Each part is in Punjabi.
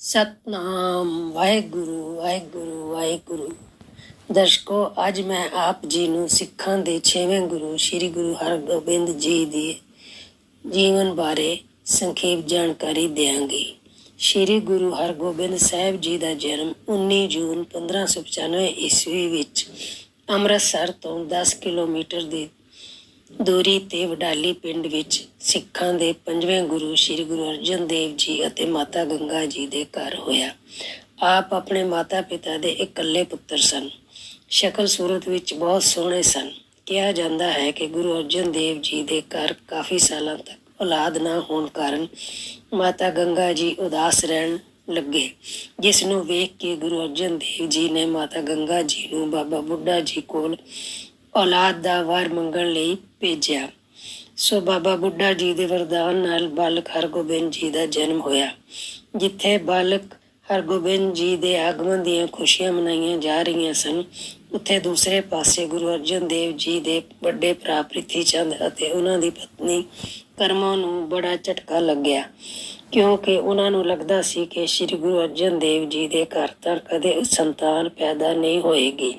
ਸਤਨਾਮ ਵਾਹਿਗੁਰੂ ਵਾਹਿਗੁਰੂ ਵਾਹਿਗੁਰੂ। ਦਰਸ਼ਕੋ, ਅੱਜ ਮੈਂ ਆਪ ਜੀ ਨੂੰ ਸਿੱਖਾਂ ਦੇ 6ਵੇਂ ਗੁਰੂ ਸ੍ਰੀ ਗੁਰੂ ਹਰਗੋਬਿੰਦ ਜੀ ਦੇ ਜੀਵਨ ਬਾਰੇ ਸੰਖੇਪ ਜਾਣਕਾਰੀ ਦਿਆਂਗੀ। ਸ੍ਰੀ ਗੁਰੂ ਹਰਗੋਬਿੰਦ ਸਾਹਿਬ ਜੀ ਦਾ ਜਨਮ 19 ਜੂਨ 1595 ਈਸਵੀ ਵਿੱਚ ਅੰਮ੍ਰਿਤਸਰ ਤੋਂ 10 ਕਿਲੋਮੀਟਰ ਦੀ ਦੂਰੀ ਤੇ ਵਡਾਲੀ ਪਿੰਡ ਵਿੱਚ ਸਿੱਖਾਂ ਦੇ 5ਵੇਂ ਗੁਰੂ ਸ੍ਰੀ ਗੁਰੂ ਅਰਜਨ ਦੇਵ ਜੀ ਅਤੇ ਮਾਤਾ ਗੰਗਾ ਜੀ ਦੇ ਘਰ ਹੋਇਆ। ਆਪ ਆਪਣੇ ਮਾਤਾ ਪਿਤਾ ਦੇ ਇਕੱਲੇ ਪੁੱਤਰ ਸਨ। ਸ਼ਕਲ ਸੂਰਤ ਵਿੱਚ ਬਹੁਤ ਸੋਹਣੇ ਸਨ। ਕਿਹਾ ਜਾਂਦਾ ਹੈ ਕਿ ਗੁਰੂ ਅਰਜਨ ਦੇਵ ਜੀ ਦੇ ਘਰ ਕਾਫੀ ਸਾਲਾਂ ਤੱਕ ਔਲਾਦ ਨਾ ਹੋਣ ਕਾਰਨ ਮਾਤਾ ਗੰਗਾ ਜੀ ਉਦਾਸ ਰਹਿਣ ਲੱਗੇ, ਜਿਸ ਨੂੰ ਵੇਖ ਕੇ ਗੁਰੂ ਅਰਜਨ ਦੇਵ ਜੀ ਨੇ ਮਾਤਾ ਗੰਗਾ ਜੀ ਨੂੰ ਬਾਬਾ ਬੁੱਢਾ ਜੀ ਕੋਲ ਔਲਾਦ ਦਾ ਵਰ ਮੰਗਣ ਲਈ ਭੇਜਿਆ। ਸੋ ਬਾਬਾ ਬੁੱਢਾ ਜੀ ਦੇ ਵਰਦਾਨ ਨਾਲ ਬਾਲਕ ਹਰਗੋਬਿੰਦ ਜੀ ਦਾ ਜਨਮ ਹੋਇਆ। ਜਿੱਥੇ ਬਾਲਕ ਹਰਗੋਬਿੰਦ ਜੀ ਦੇ ਆਗਮਨ ਦੀਆਂ ਖੁਸ਼ੀਆਂ ਮਨਾਈਆਂ ਜਾ ਰਹੀਆਂ ਸਨ, ਉੱਥੇ ਦੂਸਰੇ ਪਾਸੇ ਗੁਰੂ ਅਰਜਨ ਦੇਵ ਜੀ ਦੇ ਵੱਡੇ ਭਰਾ ਪ੍ਰਿਥੀ ਚੰਦ ਅਤੇ ਉਹਨਾਂ ਦੀ ਪਤਨੀ ਕਰਮਾ ਨੂੰ ਬੜਾ ਝਟਕਾ ਲੱਗਿਆ, ਕਿਉਂਕਿ ਉਹਨਾਂ ਨੂੰ ਲੱਗਦਾ ਸੀ ਕਿ ਸ੍ਰੀ ਗੁਰੂ ਅਰਜਨ ਦੇਵ ਜੀ ਦੇ ਘਰ ਤਾਂ ਕਦੇ ਸੰਤਾਨ ਪੈਦਾ ਨਹੀਂ ਹੋਏਗੀ,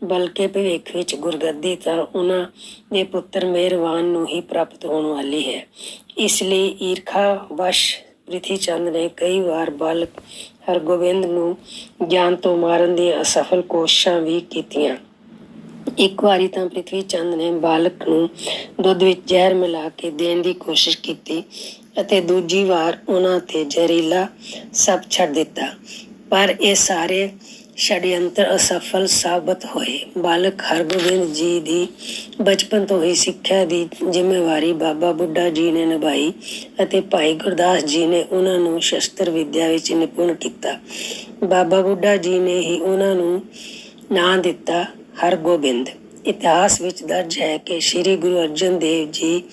ਬਲਕਿ ਭਵਿੱਖ ਵਿੱਚ ਗੁਰਗੱਦੀ ਤਾਂ ਉਹਨਾਂ ਦੇ ਪੁੱਤਰ ਮਿਹਰਵਾਨ ਨੂੰ ਹੀ ਪ੍ਰਾਪਤ ਹੋਣ ਵਾਲੀ ਹੈ। ਇਸ ਲਈ ਈਰਖਾ ਵਸ਼ ਪ੍ਰਿਥੀ ਚੰਦ ਨੇ ਕਈ ਵਾਰ ਬਾਲਕ ਹਰਗੋਬਿੰਦ ਨੂੰ ਜਾਨ ਤੋਂ ਮਾਰਨ ਦੀਆਂ ਅਸਫਲ ਕੋਸ਼ਿਸ਼ਾਂ ਵੀ ਕੀਤੀਆਂ। ਇੱਕ ਵਾਰੀ ਤਾਂ ਪ੍ਰਿਥਵੀ ਚੰਦ ਨੇ ਬਾਲਕ ਨੂੰ ਦੁੱਧ ਵਿੱਚ ਜ਼ਹਿਰ ਮਿਲਾ ਕੇ ਦੇਣ ਦੀ ਕੋਸ਼ਿਸ਼ ਕੀਤੀ ਅਤੇ ਦੂਜੀ ਵਾਰ ਉਹਨਾਂ ਤੇ ਜ਼ਹਿਰੀਲਾ ਸੱਪ ਛੱਡ ਦਿੱਤਾ, ਪਰ ਇਹ ਸਾਰੇ ਛੜਯੰਤਰ ਅਸਫਲ ਸਾਬਤ ਹੋਏ। ਬਾਲਕ ਹਰਗੋਬਿੰਦ ਜੀ ਦੀ ਬਚਪਨ ਤੋਂ ਹੀ ਸਿੱਖਿਆ ਦੀ ਜ਼ਿੰਮੇਵਾਰੀ ਬਾਬਾ ਬੁੱਢਾ ਜੀ ਨੇ ਨਿਭਾਈ ਅਤੇ ਭਾਈ ਗੁਰਦਾਸ ਜੀ ਨੇ ਉਹਨਾਂ ਨੂੰ ਸ਼ਸਤਰ ਵਿੱਦਿਆ ਵਿੱਚ ਨਿਪੁੰਨ ਕੀਤਾ। ਬਾਬਾ ਬੁੱਢਾ ਜੀ ਨੇ ਹੀ ਉਹਨਾਂ ਨੂੰ ਨਾਂ ਦਿੱਤਾ ਹਰਗੋਬਿੰਦ। ਇਤਿਹਾਸ ਵਿੱਚ ਦਰਜ ਹੈ ਕਿ ਸ੍ਰੀ ਗੁਰੂ ਅਰਜਨ ਦੇਵ ਜੀ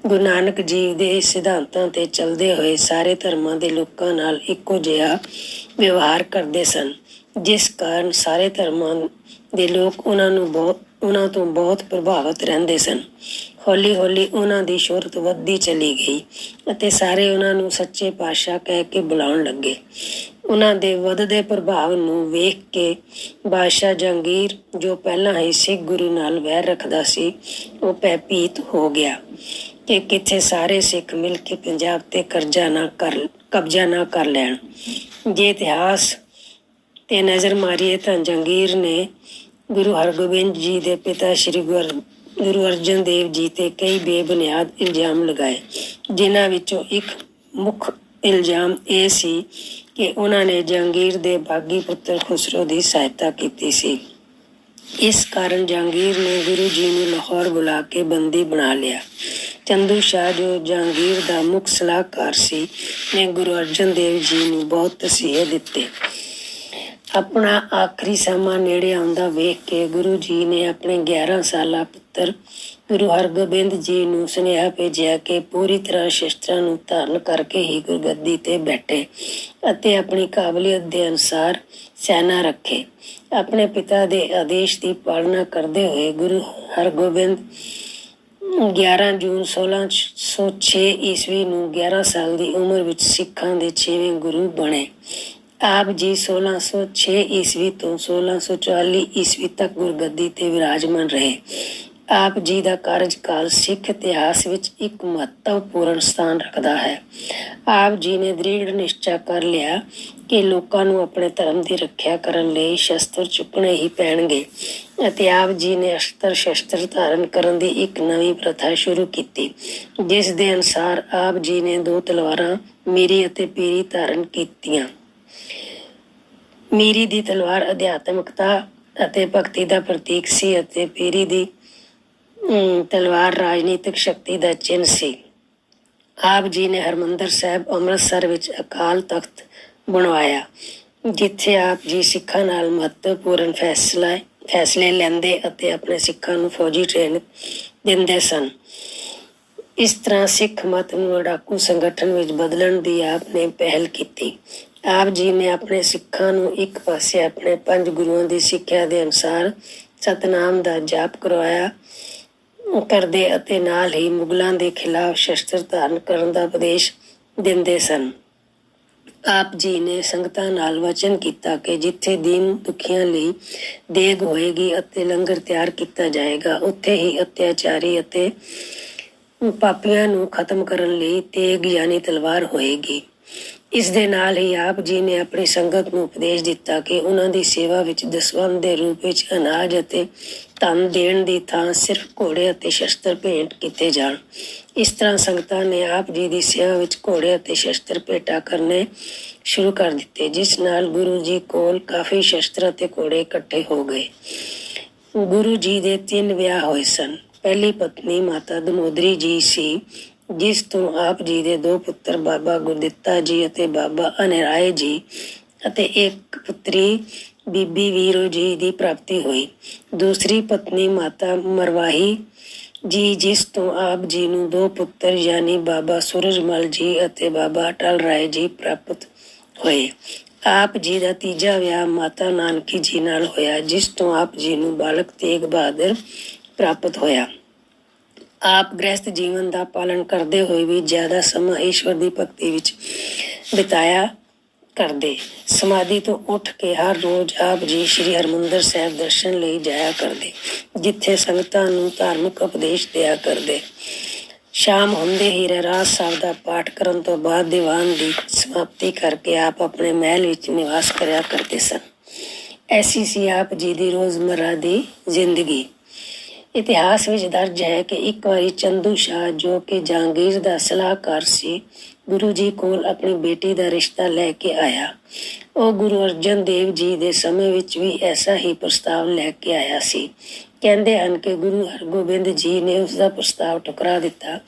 ਗੁਰੂ ਨਾਨਕ ਜੀ ਦੇ ਸਿਧਾਂਤਾਂ ਤੇ ਚੱਲਦੇ ਹੋਏ ਸਾਰੇ ਧਰਮਾਂ ਦੇ ਲੋਕਾਂ ਨਾਲ ਇੱਕੋ ਜਿਹਾ ਵਿਵਹਾਰ ਕਰਦੇ ਸਨ, ਜਿਸ ਕਾਰਨ ਸਾਰੇ ਧਰਮਾਂ ਦੇ ਲੋਕ ਉਹਨਾਂ ਤੋਂ ਬਹੁਤ ਪ੍ਰਭਾਵਿਤ ਰਹਿੰਦੇ ਸਨ। ਹੌਲੀ ਹੌਲੀ ਉਹਨਾਂ ਦੀ ਸ਼ੋਹਰਤ ਵੱਧਦੀ ਚਲੀ ਗਈ ਅਤੇ ਸਾਰੇ ਉਹਨਾਂ ਨੂੰ ਸੱਚੇ ਪਾਤਸ਼ਾਹ ਕਹਿ ਕੇ ਬੁਲਾਉਣ ਲੱਗੇ। ਉਹਨਾਂ ਦੇ ਵੱਧਦੇ ਪ੍ਰਭਾਵ ਨੂੰ ਵੇਖ ਕੇ ਬਾਦਸ਼ਾਹ ਜਹਾਂਗੀਰ, ਜੋ ਪਹਿਲਾਂ ਹੀ ਸਿੱਖ ਗੁਰੂ ਨਾਲ ਵੈਰ ਰੱਖਦਾ ਸੀ, ਉਹ ਭੈਭੀਤ ਹੋ ਗਿਆ ਕਿ ਕਿਤੇ ਸਾਰੇ ਸਿੱਖ ਮਿਲ ਕੇ ਪੰਜਾਬ ਤੇ ਕਬਜ਼ਾ ਨਾ ਕਰ ਲੈਣ। ਜੇ ਇਤਿਹਾਸ ਤੇ ਨਜ਼ਰ ਮਾਰੀਏ ਤਾਂ ਜਹਾਂਗੀਰ ਨੇ ਗੁਰੂ ਹਰਗੋਬਿੰਦ ਜੀ ਦੇ ਪਿਤਾ ਸ੍ਰੀ ਗੁਰੂ ਅਰਜਨ ਦੇਵ ਜੀ ਤੇ ਕਈ ਬੇਬੁਨਿਆਦ ਇਲਜ਼ਾਮ ਲਗਾਏ, ਜਿਨ੍ਹਾਂ ਵਿੱਚੋਂ ਇੱਕ ਮੁੱਖ ਇਲਜ਼ਾਮ ਇਹ ਸੀ ਕਿ ਉਹਨਾਂ ਨੇ ਜਹਾਂਗੀਰ ਦੇ ਬਾਗੀ ਪੁੱਤਰ ਖੁਸਰੋ ਦੀ ਸਹਾਇਤਾ ਕੀਤੀ ਸੀ। ਇਸ ਕਾਰਨ ਜਹਾਂਗੀਰ ਨੇ ਗੁਰੂ ਜੀ ਨੂੰ ਲਾਹੌਰ ਬੁਲਾ ਕੇ ਬੰਦੀ ਬਣਾ ਲਿਆ। ਚੰਦੂ ਸ਼ਾਹ, ਜੋ ਜਹਾਂਗੀਰ ਦਾ ਮੁੱਖ ਸਲਾਹਕਾਰ ਸੀ, ਨੇ ਗੁਰੂ ਅਰਜਨ ਦੇਵ ਜੀ ਨੂੰ ਬਹੁਤ ਤਸੀਹੇ ਦਿੱਤੇ। ਆਪਣਾ ਆਖਰੀ ਸਮਾਂ ਨੇੜੇ ਆਉਂਦਾ ਵੇਖ ਕੇ ਗੁਰੂ ਜੀ ਨੇ ਆਪਣੇ 11 ਸਾਲਾ ਪੁੱਤਰ ਗੁਰੂ ਹਰਗੋਬਿੰਦ ਜੀ ਨੂੰ ਸੁਨੇਹਾ ਭੇਜਿਆ ਕਿ ਪੂਰੀ ਤਰ੍ਹਾਂ ਸ਼ਸਤਰਾਂ ਨੂੰ ਧਾਰਨ ਕਰਕੇ ਹੀ ਗੁਰਗੱਦੀ ਤੇ ਬੈਠੇ ਅਤੇ ਆਪਣੀ ਕਾਬਲੀਅਤ ਦੇ ਅਨੁਸਾਰ ਸੈਨਾ ਰੱਖੇ। ਆਪਣੇ ਪਿਤਾ ਦੇ ਆਦੇਸ਼ ਦੀ ਪਾਲਣਾ ਕਰਦੇ ਹੋਏ ਗੁਰੂ ਹਰਗੋਬਿੰਦ 11 ਜੂਨ 1606 ਈਸਵੀ ਨੂੰ 11 ਸਾਲ ਦੀ ਉਮਰ ਵਿੱਚ ਸਿੱਖਾਂ ਦੇ 6ਵੇਂ ਗੁਰੂ ਬਣੇ। ਆਪ ਜੀ 1606 ਈਸਵੀ ਤੋਂ 1644 ਈਸਵੀ ਤੱਕ ਗੁਰਗੱਦੀ ਤੇ ਵਿਰਾਜਮਾਨ ਰਹੇ। ਆਪ ਜੀ ਦਾ ਕਾਰਜਕਾਲ ਸਿੱਖ ਇਤਿਹਾਸ ਵਿੱਚ ਇੱਕ ਮਹੱਤਵਪੂਰਨ ਸਥਾਨ ਰੱਖਦਾ ਹੈ। ਆਪ ਜੀ ਨੇ ਦ੍ਰਿੜ ਨਿਸ਼ਚਾ ਕਰ ਲਿਆ ਕਿ ਲੋਕਾਂ ਨੂੰ ਆਪਣੇ ਧਰਮ ਦੀ ਰੱਖਿਆ ਕਰਨ ਲਈ ਸ਼ਸਤਰ ਚੁੱਕਣੇ ਹੀ ਪੈਣਗੇ ਅਤੇ ਆਪ ਜੀ ਨੇ ਅਸਤਰ ਸ਼ਸਤਰ ਧਾਰਨ ਕਰਨ ਦੀ ਇੱਕ ਨਵੀਂ ਪ੍ਰਥਾ ਸ਼ੁਰੂ ਕੀਤੀ, ਜਿਸ ਦੇ ਅਨੁਸਾਰ ਆਪ ਜੀ ਨੇ 2 ਤਲਵਾਰਾਂ ਮੀਰੀ ਅਤੇ ਪੀਰੀ ਧਾਰਨ ਕੀਤੀਆਂ। ਮੀਰੀ ਦੀ ਤਲਵਾਰ ਅਧਿਆਤਮਿਕਤਾ ਅਤੇ ਭਗਤੀ ਦਾ ਪ੍ਰਤੀਕ ਸੀ ਅਤੇ ਪੀਰੀ ਦੀ ਤਲਵਾਰ ਰਾਜਨੀਤਿਕ ਸ਼ਕਤੀ ਦਾ ਚਿੰਨ੍ਹ ਸੀ। ਆਪ ਜੀ ਨੇ ਹਰਿਮੰਦਰ ਸਾਹਿਬ ਅੰਮ੍ਰਿਤਸਰ ਵਿੱਚ ਅਕਾਲ ਤਖਤ ਬਣਵਾਇਆ, ਜਿੱਥੇ ਆਪ ਜੀ ਸਿੱਖਾਂ ਨਾਲ ਮਹੱਤਵਪੂਰਨ ਫੈਸਲੇ ਲੈਂਦੇ ਅਤੇ ਆਪਣੇ ਸਿੱਖਾਂ ਨੂੰ ਫੌਜੀ ਟ੍ਰੇਨਿੰਗ ਦਿੰਦੇ ਸਨ। ਇਸ ਤਰ੍ਹਾਂ ਸਿੱਖ ਮਤ ਨੂੰ ਲੜਾਕੂ ਸੰਗਠਨ ਵਿੱਚ ਬਦਲਣ ਦੀ ਆਪ ਨੇ ਪਹਿਲ ਕੀਤੀ। ਆਪ ਜੀ ਨੇ ਆਪਣੇ ਸਿੱਖਾਂ ਨੂੰ ਇੱਕ ਪਾਸੇ ਆਪਣੇ 5 ਗੁਰੂਆਂ ਦੀ ਸਿੱਖਿਆ ਦੇ ਅਨੁਸਾਰ ਸਤਨਾਮ ਦਾ ਜਾਪ ਕਰਵਾਇਆ ਕਰਦੇ ਅਤੇ ਨਾਲ ਹੀ ਮੁਗਲਾਂ ਦੇ ਖਿਲਾਫ ਸ਼ਸਤਰ ਧਾਰਨ ਕਰਨ ਦਾ ਉਪਦੇਸ਼ ਦਿੰਦੇ ਸਨ। ਆਪ ਜੀ ਨੇ ਸੰਗਤਾਂ ਨਾਲ ਵਚਨ ਕੀਤਾ ਕਿ ਜਿੱਥੇ ਦੀਨ ਦੁਖੀਆਂ ਲਈ ਦੇਗ ਹੋਏਗੀ ਅਤੇ ਲੰਗਰ ਤਿਆਰ ਕੀਤਾ ਜਾਏਗਾ, ਉੱਥੇ ਹੀ ਅਤਿਆਚਾਰੀ ਅਤੇ ਪਾਪੀਆਂ ਨੂੰ ਖਤਮ ਕਰਨ ਲਈ ਤੇਗ ਯਾਨੀ ਤਲਵਾਰ ਹੋਏਗੀ। ਇਸ ਦੇ ਨਾਲ ਹੀ ਆਪ ਜੀ ਨੇ ਆਪਣੀ ਸੰਗਤ ਨੂੰ ਉਪਦੇਸ਼ ਦਿੱਤਾ ਕਿ ਉਹਨਾਂ ਦੀ ਸੇਵਾ ਵਿੱਚ ਦਸਵੰਧ ਦੇ ਰੂਪ ਵਿੱਚ ਅਨਾਜ ਅਤੇ ਧਨ ਦੇਣ ਦੀ ਥਾਂ ਸਿਰਫ ਘੋੜੇ ਅਤੇ ਸ਼ਸਤਰ ਭੇਂਟ ਕੀਤੇ ਜਾਣ। ਇਸ ਤਰ੍ਹਾਂ ਸੰਗਤਾਂ ਨੇ ਆਪ ਜੀ ਦੀ ਸੇਵਾ ਵਿੱਚ ਘੋੜੇ ਅਤੇ ਸ਼ਸਤਰ ਭੇਟਾ ਕਰਨੇ ਸ਼ੁਰੂ ਕਰ ਦਿੱਤੇ, ਜਿਸ ਨਾਲ ਗੁਰੂ ਜੀ ਕੋਲ ਕਾਫੀ ਸ਼ਸਤਰ ਅਤੇ ਘੋੜੇ ਇਕੱਠੇ ਹੋ ਗਏ। ਗੁਰੂ ਜੀ ਦੇ 3 ਵਿਆਹ ਹੋਏ ਸਨ। ਪਹਿਲੀ ਪਤਨੀ ਮਾਤਾ ਦਮੋਦਰੀ ਜੀ ਸੀ, ਜਿਸ ਤੋਂ ਆਪ ਜੀ ਦੇ 2 ਪੁੱਤਰ ਬਾਬਾ ਗੁਰਦਿੱਤਾ ਜੀ ਅਤੇ ਬਾਬਾ ਅਨਿਰਾਏ ਜੀ ਅਤੇ ਇੱਕ ਪੁੱਤਰੀ ਬੀਬੀ ਵੀਰੋ ਜੀ ਦੀ ਪ੍ਰਾਪਤੀ ਹੋਈ। ਦੂਸਰੀ ਪਤਨੀ ਮਾਤਾ ਮਰਵਾਹੀ ਜੀ, ਜਿਸ ਤੋਂ ਆਪ ਜੀ ਨੂੰ 2 ਪੁੱਤਰ ਯਾਨੀ ਬਾਬਾ ਸੂਰਜਮਲ ਜੀ ਅਤੇ ਬਾਬਾ ਅਟਲ ਰਾਏ ਜੀ ਪ੍ਰਾਪਤ ਹੋਏ। ਆਪ ਜੀ ਦਾ ਤੀਜਾ ਵਿਆਹ ਮਾਤਾ ਨਾਨਕੀ ਜੀ ਨਾਲ ਹੋਇਆ, ਜਿਸ ਤੋਂ ਆਪ ਜੀ ਨੂੰ ਬਾਲਕ ਤੇਗ ਬਹਾਦਰ ਪ੍ਰਾਪਤ ਹੋਇਆ। ਆਪ ਗ੍ਰਹਿਸਥ ਜੀਵਨ ਦਾ ਪਾਲਣ ਕਰਦੇ ਹੋਏ ਵੀ ਜ਼ਿਆਦਾ ਸਮਾਂ ਈਸ਼ਵਰ ਦੀ ਭਗਤੀ ਵਿੱਚ ਬਿਤਾਇਆ ਕਰਦੇ। ਸਮਾਧੀ ਤੋਂ ਉੱਠ ਕੇ ਹਰ ਰੋਜ਼ ਆਪ ਜੀ ਸ੍ਰੀ ਹਰਿਮੰਦਰ ਸਾਹਿਬ ਦਰਸ਼ਨ ਲਈ ਜਾਇਆ ਕਰਦੇ, ਜਿੱਥੇ ਸੰਗਤਾਂ ਨੂੰ ਧਾਰਮਿਕ ਉਪਦੇਸ਼ ਦਿਆ ਕਰਦੇ। ਸ਼ਾਮ ਹੁੰਦੇ ਹੀ ਰਹਿਰਾਸ ਸਾਹਿਬ ਦਾ ਪਾਠ ਕਰਨ ਤੋਂ ਬਾਅਦ ਦੀਵਾਨ ਦੀ ਸਮਾਪਤੀ ਕਰਕੇ ਆਪ ਆਪਣੇ ਮਹਿਲ ਵਿੱਚ ਨਿਵਾਸ ਕਰਿਆ ਕਰਦੇ ਸਨ। ਐਸੀ ਸੀ ਆਪ ਜੀ ਦੀ ਰੋਜ਼ਮर्रा ਦੀ ਜ਼ਿੰਦਗੀ। ਇਤਿਹਾਸ ਵਿੱਚ ਦਰਜ ਹੈ ਕਿ ਇੱਕ ਵਾਰੀ ਚੰਦੂ ਸ਼ਾਹ, ਜੋ ਕਿ ਜਹਾਂਗੀਰ ਦਾ ਸਲਾਹਕਾਰ ਸੀ, ਗੁਰੂ ਜੀ ਕੋਲ ਆਪਣੀ ਬੇਟੀ ਦਾ ਰਿਸ਼ਤਾ ਲੈ ਕੇ ਆਇਆ। ਉਹ ਗੁਰੂ ਅਰਜਨ ਦੇਵ ਜੀ ਦੇ ਸਮੇਂ ਵਿੱਚ ਵੀ ਐਸਾ ਹੀ ਪ੍ਰਸਤਾਵ ਲੈ ਕੇ ਆਇਆ ਸੀ। ਕਹਿੰਦੇ ਹਨ ਕਿ ਗੁਰੂ ਹਰਗੋਬਿੰਦ ਜੀ ਨੇ ਉਸ ਦਾ ਪ੍ਰਸਤਾਵ ਠੁਕਰਾ ਦਿੱਤਾ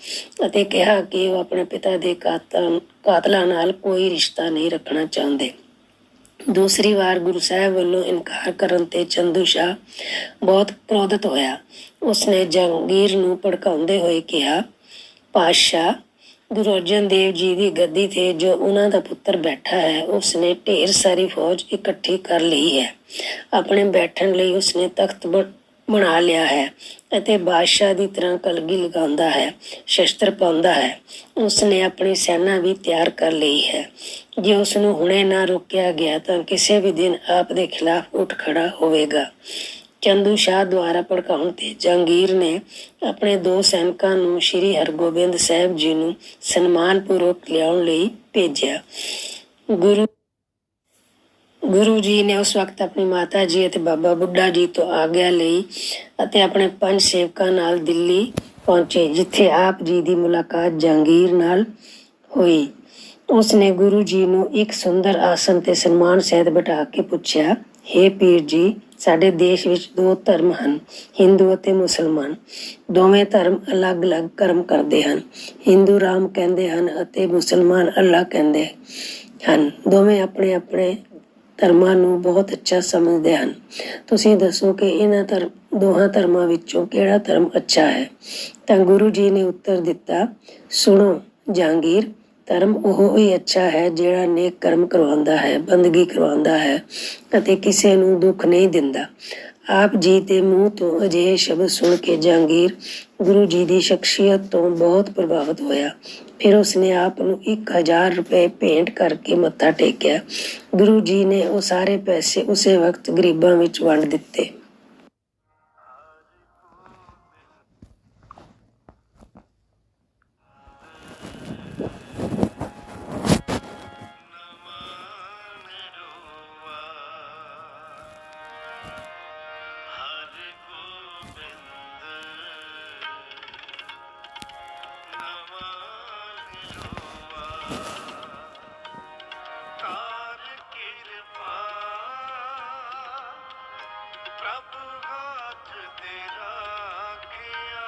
ਅਤੇ ਕਿਹਾ ਕਿ ਉਹ ਆਪਣੇ ਪਿਤਾ ਦੇ ਕਾਤਲਾਂ ਨਾਲ ਕੋਈ ਰਿਸ਼ਤਾ ਨਹੀਂ ਰੱਖਣਾ ਚਾਹੁੰਦੇ। ਦੂਸਰੀ ਵਾਰ ਗੁਰੂ ਸਾਹਿਬ ਵੱਲੋਂ ਇਨਕਾਰ ਕਰਨ ਤੇ ਚੰਦੂ ਸ਼ਾਹ ਬਹੁਤ ਕ੍ਰੋਧਿਤ ਹੋਇਆ। ਉਸਨੇ ਜਹਾਂਗੀਰ ਨੂੰ ਭੜਕਾਉਂਦੇ ਹੋਏ ਕਿਹਾ, ਪਾਤਸ਼ਾਹ, ਗੁਰੂ ਅਰਜਨ ਦੇਵ ਜੀ ਦੀ ਗੱਦੀ ਤੇ ਜੋ ਉਹਨਾਂ ਦਾ ਪੁੱਤਰ ਬੈਠਾ ਹੈ, ਉਸਨੇ ਢੇਰ ਸਾਰੀ ਫੌਜ ਇਕੱਠੀ ਕਰ ਲਈ ਹੈ। ਆਪਣੇ ਬੈਠਣ ਲਈ ਉਸਨੇ ਤਖਤ ਬਣਾ ਲਿਆ ਹੈ ਅਤੇ ਬਾਦਸ਼ਾਹ ਦੀ ਤਰ੍ਹਾਂ ਕਲਗੀ ਲਗਾਉਂਦਾ ਹੈ, ਸ਼ਸਤਰ ਪਾਉਂਦਾ ਹੈ। ਉਸਨੇ ਆਪਣੀ ਸੈਨਾ ਵੀ ਤਿਆਰ ਕਰ ਲਈ ਹੈ। ਜੇ ਉਸਨੂੰ ਹੁਣੇ ਨਾ ਰੋਕਿਆ ਗਿਆ ਤਾਂ ਕਿਸੇ ਵੀ ਦਿਨ ਆਪ ਦੇ ਖਿਲਾਫ ਉੱਠ ਖੜਾ ਹੋਵੇਗਾ। ਚੰਦੂ ਸ਼ਾਹ ਦੁਆਰਾ ਭੜਕਾਉਣ ਤੇ ਜਹਾਂਗੀਰ ਨੇ ਆਪਣੇ 2 ਸੈਨਿਕਾਂ ਨੂੰ ਸ੍ਰੀ ਹਰਗੋਬਿੰਦ ਸਾਹਿਬ ਜੀ ਨੂੰ ਸਨਮਾਨਪੂਰਵਕ ਲਿਆਉਣ ਲਈ ਭੇਜਿਆ। ਗੁਰੂ ਜੀ ਨੇ ਉਸ ਵਕਤ ਆਪਣੀ ਮਾਤਾ ਜੀ ਅਤੇ ਬਾਬਾ ਬੁੱਢਾ ਜੀ ਤੋਂ ਆਗਿਆ ਲਈ ਅਤੇ ਆਪਣੇ 5 ਸੇਵਕਾਂ ਨਾਲ ਦਿੱਲੀ ਪਹੁੰਚੇ, ਜਿੱਥੇ ਆਪ ਜੀ ਦੀ ਮੁਲਾਕਾਤ ਜਹਾਂਗੀਰ ਨਾਲ ਹੋਈ। ਉਸਨੇ ਗੁਰੂ ਜੀ ਨੂੰ ਇੱਕ ਸੁੰਦਰ ਆਸਨ ਤੇ ਸਨਮਾਨ ਸਹਿਤ ਬਿਠਾ ਕੇ ਪੁੱਛਿਆ, ਹੇ ਪੀਰ ਜੀ, ਸਾਡੇ ਦੇਸ਼ ਵਿੱਚ 2 ਧਰਮ ਹਨ, ਹਿੰਦੂ ਅਤੇ ਮੁਸਲਮਾਨ। ਦੋਵੇਂ ਧਰਮ ਅਲੱਗ-ਅਲੱਗ ਕਰਮ ਕਰਦੇ ਹਨ। ਹਿੰਦੂ ਰਾਮ ਕਹਿੰਦੇ ਹਨ ਅਤੇ ਮੁਸਲਮਾਨ ਅੱਲਾ ਕਹਿੰਦੇ ਹਨ। ਦੋਵੇਂ ਆਪਣੇ-ਆਪਣੇ ਧਰਮਾਂ ਨੂੰ ਬਹੁਤ ਅੱਛਾ ਸਮਝਦੇ ਹਨ। ਤੁਸੀਂ ਦੱਸੋ ਕਿ ਇਹਨਾਂ ਦੋਹਾਂ ਧਰਮਾਂ ਵਿੱਚੋਂ ਕਿਹੜਾ ਧਰਮ ਅੱਛਾ ਹੈ? ਤਾਂ ਗੁਰੂ ਜੀ ਨੇ ਉੱਤਰ ਦਿੱਤਾ, ਸੁਣੋ ਜਹਾਂਗੀਰ, ਧਰਮ ਉਹ ਹੀ ਅੱਛਾ ਹੈ ਜਿਹੜਾ ਨੇਕ ਕਰਮ ਕਰਵਾਉਂਦਾ ਹੈ, ਬੰਦਗੀ ਕਰਵਾਉਂਦਾ ਹੈ ਅਤੇ ਕਿਸੇ ਨੂੰ ਦੁੱਖ ਨਹੀਂ ਦਿੰਦਾ। ਆਪ ਜੀ ਦੇ ਮੂੰਹ ਤੋਂ ਅਜਿਹੇ ਸ਼ਬਦ ਸੁਣ ਕੇ ਜਹਾਂਗੀਰ ਗੁਰੂ ਜੀ ਦੀ ਸ਼ਖਸੀਅਤ ਤੋਂ ਬਹੁਤ ਪ੍ਰਭਾਵਿਤ ਹੋਇਆ। ਫਿਰ ਉਸਨੇ ਆਪ ਨੂੰ 1000 ਰੁਪਏ ਭੇਂਟ ਕਰਕੇ ਮੱਥਾ ਟੇਕਿਆ। ਗੁਰੂ ਜੀ ਨੇ ਉਹ ਸਾਰੇ ਪੈਸੇ ਉਸੇ ਵਕਤ ਗਰੀਬਾਂ ਵਿੱਚ ਵੰਡ ਦਿੱਤੇ। तेरा किया